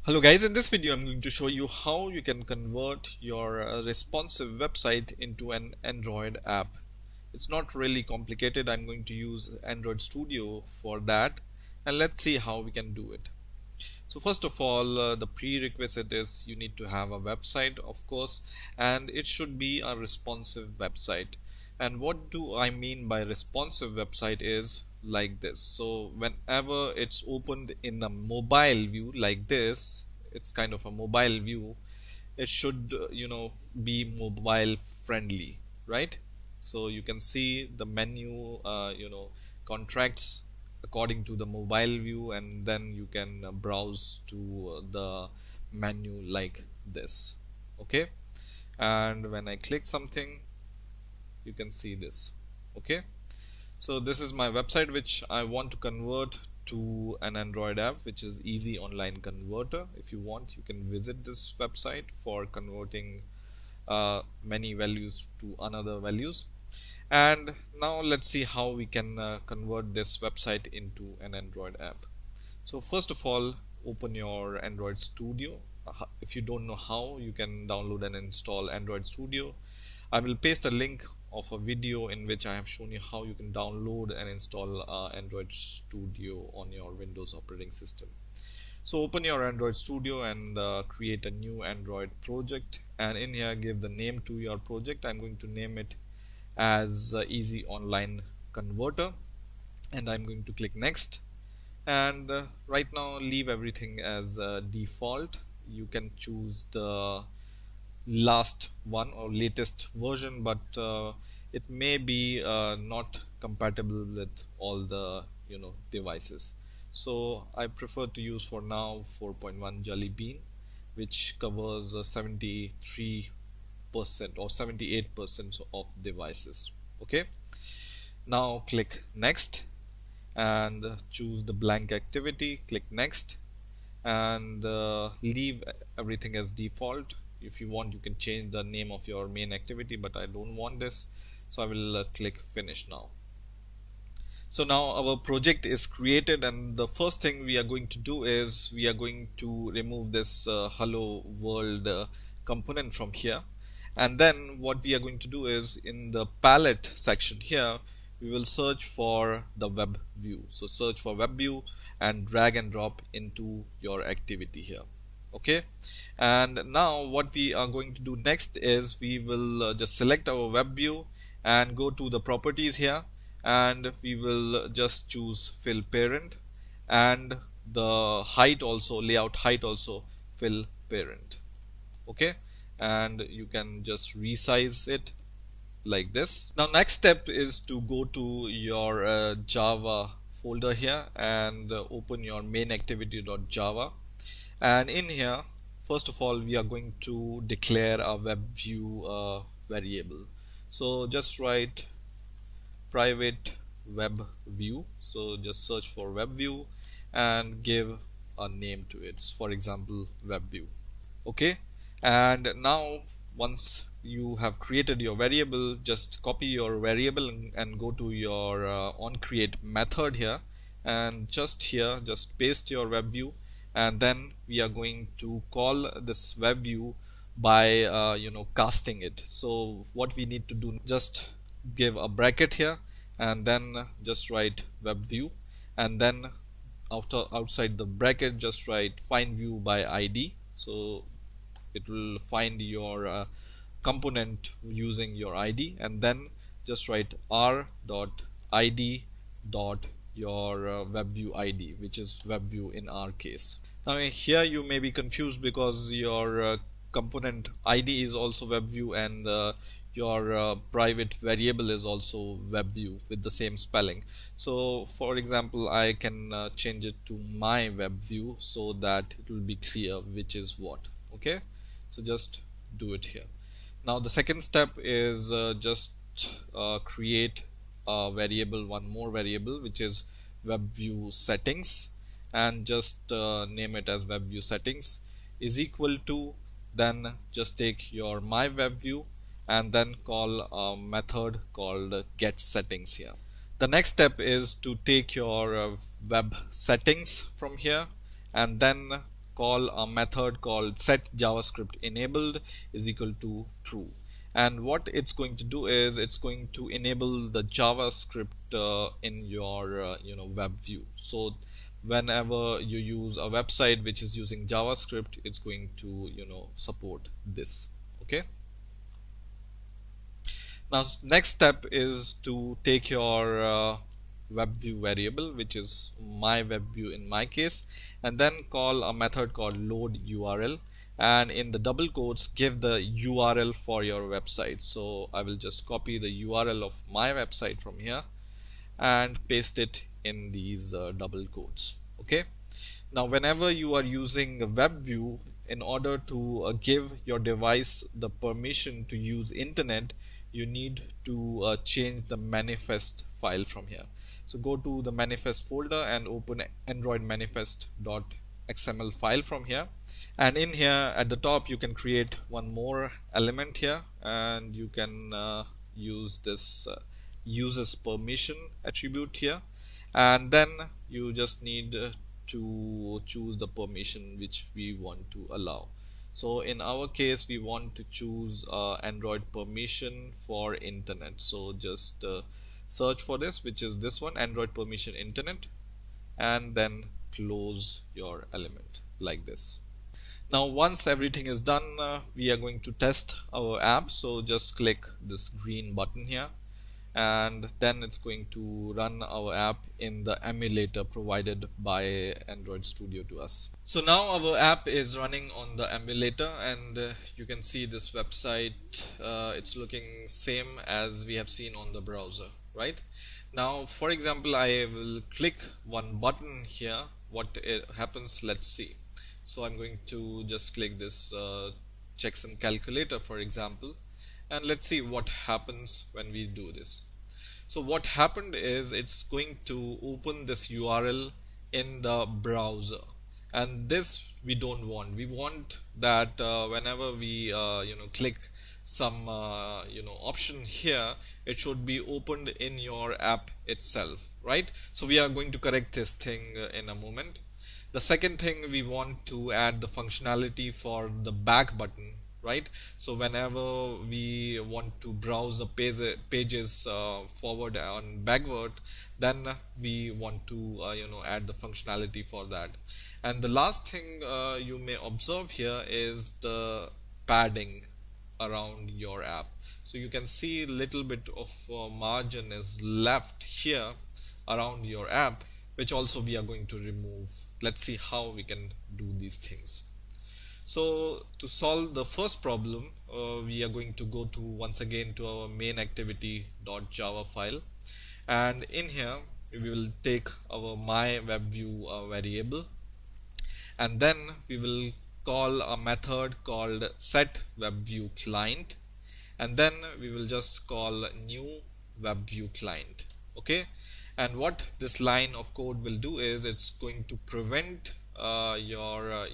Hello guys, in this video I'm going to show you how you can convert your responsive website into an Android app. It's not really complicated. I'm going to use Android Studio for that, and let's see how we can do it. So first of all, the prerequisite is you need to have a website, of course, and it should be a responsive website. And what do I mean by responsive website is like this. So whenever it's opened in the mobile view like this, it's kind of a mobile view, it should be mobile friendly, right? So you can see the menu contracts according to the mobile view, and then you can browse to the menu like this. Okay, and when I click something, you can see this. Okay, so this is my website which I want to convert to an Android app, which is Easy Online Converter. If you want, you can visit this website for converting many values to another values. And now let's see how we can convert this website into an Android app. So first of all, open your Android Studio. If you don't know how, you can download and install Android Studio. I will paste a link of a video in which I have shown you how you can download and install Android Studio on your Windows operating system. So open your Android Studio and create a new Android project, and in here give the name to your project. I'm going to name it as Easy Online Converter, and I'm going to click next. And right now leave everything as default. You can choose the last one or latest version, but it may be not compatible with all the devices. So I prefer to use for now 4.1 Jelly Bean, which covers 73% or 78% of devices. Okay, now click next and choose the blank activity. Click next and leave everything as default. If you want, you can change the name of your main activity, but I don't want this, so I will click finish now. So now our project is created, and the first thing we are going to do is we are going to remove this hello world component from here. And then what we are going to do is in the palette section here, we will search for the web view. So search for web view and drag and drop into your activity here. Okay, and now what we are going to do next is we will just select our web view and go to the properties here, and we will just choose fill parent, and the height also, layout height also, fill parent. Okay, and you can just resize it like this. Now next step is to go to your Java folder here and open your main activity.java, and in here first of all we are going to declare a web view variable. So just write private web view. So just search for web view and give a name to it, for example web view. Okay, and now once you have created your variable, just copy your variable and go to your onCreate method here, and just here just paste your web view, and then we are going to call this web view by casting it. So what we need to do, just give a bracket here and then just write web view, and then outside the bracket just write find view by ID. So it will find your component using your ID, and then just write r dot id dot your web view ID, which is web view in our case. Now here you may be confused because your component ID is also web view, and your private variable is also web view with the same spelling. So for example, I can change it to my web view so that it will be clear which is what. Okay, so just do it here. Now the second step is just create a variable, one more variable, which is web view settings, and just name it as web view settings is equal to, then just take your my web view and then call a method called get settings here. The next step is to take your web settings from here and then call a method called set JavaScript enabled is equal to true. And what it's going to do is it's going to enable the JavaScript in your web view. So whenever you use a website which is using JavaScript, it's going to support this. Okay. Now next step is to take your web view variable, which is my web view in my case, and then call a method called load URL, and in the double quotes give the URL for your website. So I will just copy the URL of my website from here and paste it in these double quotes. Okay. Now whenever you are using a web view, in order to give your device the permission to use internet, you need to change the manifest file from here. So go to the manifest folder and open android manifest.xml file from here, and in here at the top you can create one more element here, and you can use this uses permission attribute here, and then you just need to choose the permission which we want to allow. So in our case we want to choose Android permission for internet. So just search for this, which is this one, Android permission internet, and then close your element like this. Now once everything is done, we are going to test our app. So just click this green button here, and then it's going to run our app in the emulator provided by Android Studio to us. So now our app is running on the emulator, and you can see this website, it's looking same as we have seen on the browser, right? Now for example, I will click one button here. What it happens, let's see. So I'm going to just click this checksum calculator, for example, and let's see what happens when we do this. So what happened is it's going to open this URL in the browser, and this we don't want. We want that whenever we click some option here, it should be opened in your app itself, right? So we are going to correct this thing in a moment. The second thing, we want to add the functionality for the back button, right? So whenever we want to browse the pages forward and backward, then we want to add the functionality for that. And the last thing you may observe here is the padding around your app. So you can see a little bit of margin is left here around your app, which also we are going to remove. Let's see how we can do these things. So to solve the first problem, we are going to go to once again to our main activity.java file, and in here we will take our my web view variable, and then we will call a method called set web view client, and then we will just call new web view client. Okay, and what this line of code will do is it's going to prevent your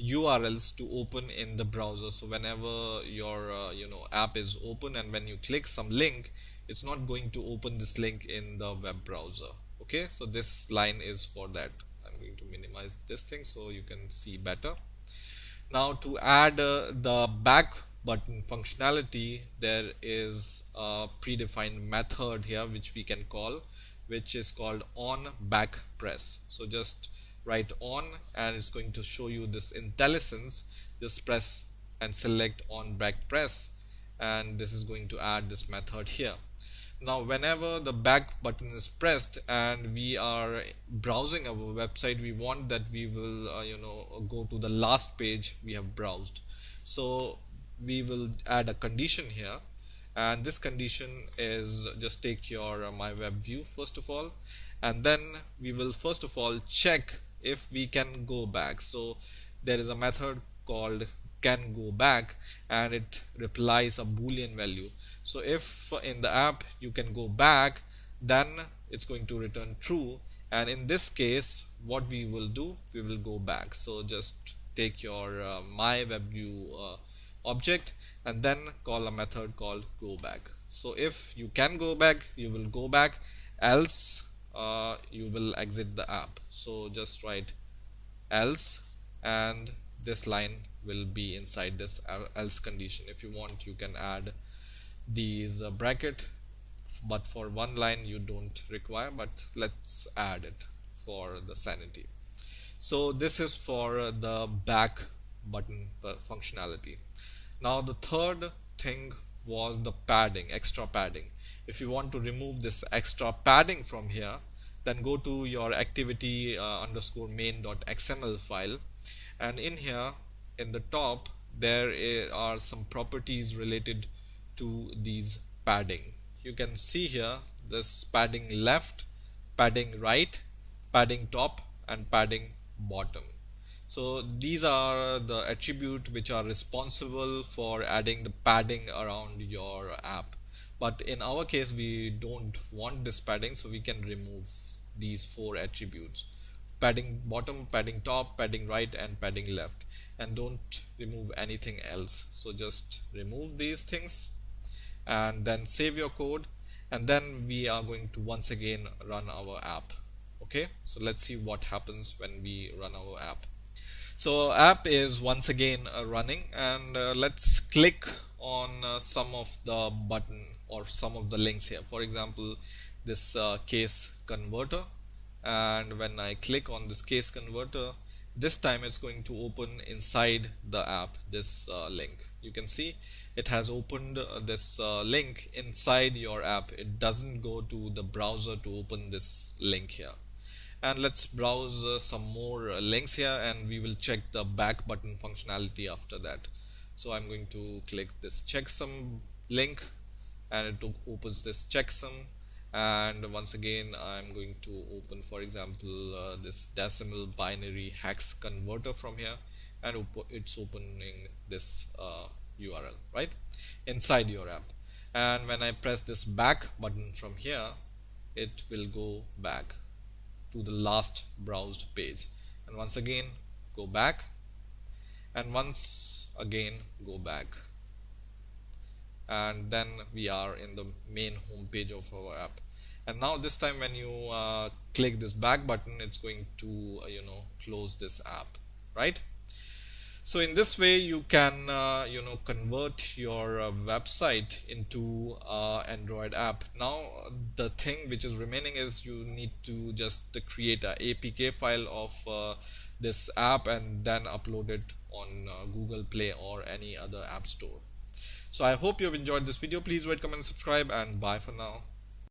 URLs to open in the browser. So whenever your app is open and when you click some link, it's not going to open this link in the web browser. Okay, so this line is for that. I'm going to minimize this thing so you can see better. Now to add the back button functionality, there is a predefined method here which we can call, which is called on back press. So just write on, and it's going to show you this IntelliSense. Just press and select on back press, and this is going to add this method here. Now whenever the back button is pressed and we are browsing our website, we want that we will go to the last page we have browsed. So we will add a condition here, and this condition is just take your my web view first of all, and then we will first of all check if we can go back. So there is a method called can go back, and it replies a boolean value. So if in the app you can go back, then it's going to return true, and in this case what we will do, we will go back. So just take your my web view object and then call a method called go back. So if you can go back, you will go back, else you will exit the app. So just write else, and this line will be inside this else condition. If you want, you can add these bracket, but for one line you don't require, but let's add it for the sanity. So this is for the back button functionality. Now the third thing was the padding, extra padding. If you want to remove this extra padding from here, then go to your activity underscore main.xml file, and in here in the top there are some properties related to these padding. You can see here this padding left, padding right, padding top, and padding bottom. So these are the attributes which are responsible for adding the padding around your app. But in our case, we don't want this padding, so we can remove these four attributes: padding bottom, padding top, padding right, and padding left. And don't remove anything else. So just remove these things and then save your code, and then we are going to once again run our app. Okay, so let's see what happens when we run our app. So app is once again running, and let's click on some of the button or some of the links here. For example, this case converter, and when I click on this case converter, this time it's going to open inside the app this link. You can see it has opened this link inside your app. It doesn't go to the browser to open this link here. And let's browse some more links here, and we will check the back button functionality after that. So I'm going to click this checksum link, and it opens this checksum. And once again I'm going to open, for example, this decimal binary hex converter from here, and it's opening this URL right inside your app. And when I press this back button from here, it will go back to the last browsed page, and once again go back, and once again go back, and then we are in the main home page of our app. And now this time when you click this back button, it's going to close this app, right? So in this way you can convert your website into Android app. Now the thing which is remaining is you need to just create a APK file of this app and then upload it on Google Play or any other app store. So I hope you've enjoyed this video. Please rate, comment, and subscribe, and bye for now.